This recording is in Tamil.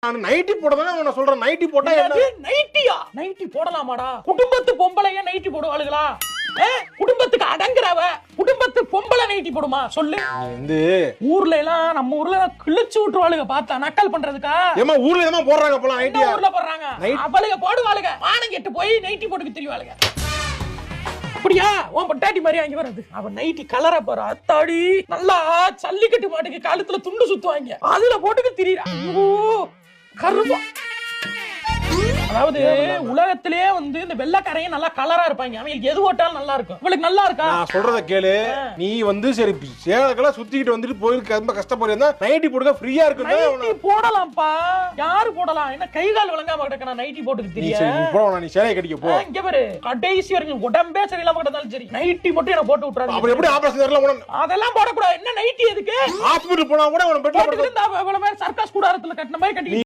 நான் நைட்டி போடதானே அவன சொல்றேன். நைட்டி போட்டா என்ன? நைட்டியா? நைட்டி போடலாமாடா? குடும்பத்து பொம்பளைய நைட்டி போடுவாளுகளா? குடும்பத்துக்கு அடங்குறவ குடும்பத்து பொம்பளை நைட்டி போடுமா சொல்லு? வந்து ஊர்ல எல்லாம் நம்ம ஊர்ல கிழிச்சு விட்டுருவாளுங்க பார்த்தா நக்கல் பண்றதுக்கா? ஏமா ஊர்ல ஏமா போடுறாங்க அப்பலாம் நைட்டியா? ஊர்ல போடுறாங்க. அவளுங்க போடுவாளுங்க. மானம் கெட்டு போய் நைட்டி போட்டுக்கு தெரிவாளுங்க. அப்படியா? உன் பொட்டாட்டி மாதிரி அங்க வருது. அவ நைட்டி கலரா பாரு. அத்தாடி நல்லா சல்லிக்கட்டு மாட்டுக்கு கழுத்துல துண்டு சுத்துவாங்க. அதுல போட்டுக்கு திரியறா. ஐயோ கருவா. அதாவது உலகத்திலேயே வந்து இந்த வெள்ளைக்காரங்க நல்லா கலரா இருப்பாங்க. அவங்களுக்கு எது போட்டாலும் நல்லா இருக்கும். உங்களுக்கு நல்லா இருக்கா? நான் சொல்றத கேளு. நீ வந்து சரி சேலக்கெல்லாம் சுத்திக்கிட்டு வந்துட்டு போயிருக்கு ரொம்ப கஷ்டப்படுறா. நைட்டி போடுங்க ஃப்ரீயா இருக்கு. நைட்டி போடலாம்ப்பா. யாரு போடலாம்? என்ன கை கால் விளங்காம கிடக்க நான் நைட்டி போட்டுக்கு தெரியும். சரி நீ போடா, நீ சேலை கட்டிக்க போ. இங்க பாரு கடைசி வரைக்கும் உடம்பே சரியில்லாம கிடந்தாலும் சரி நைட்டி மட்டும் என்ன போட்டு விட்டுறாங்க. அப்ப எப்படி ஆபரேஷன் எல்லாம் உன அதெல்லாம் போட கூடாது. என்ன நைட்டி எதுக்கு? ஹாஸ்பிடல் போனா கூட அவன பெட்ல போட்டுட்டு இந்த சர்க்கஸ் கூடாரத்துல கட்டின மாதிரி கட்டி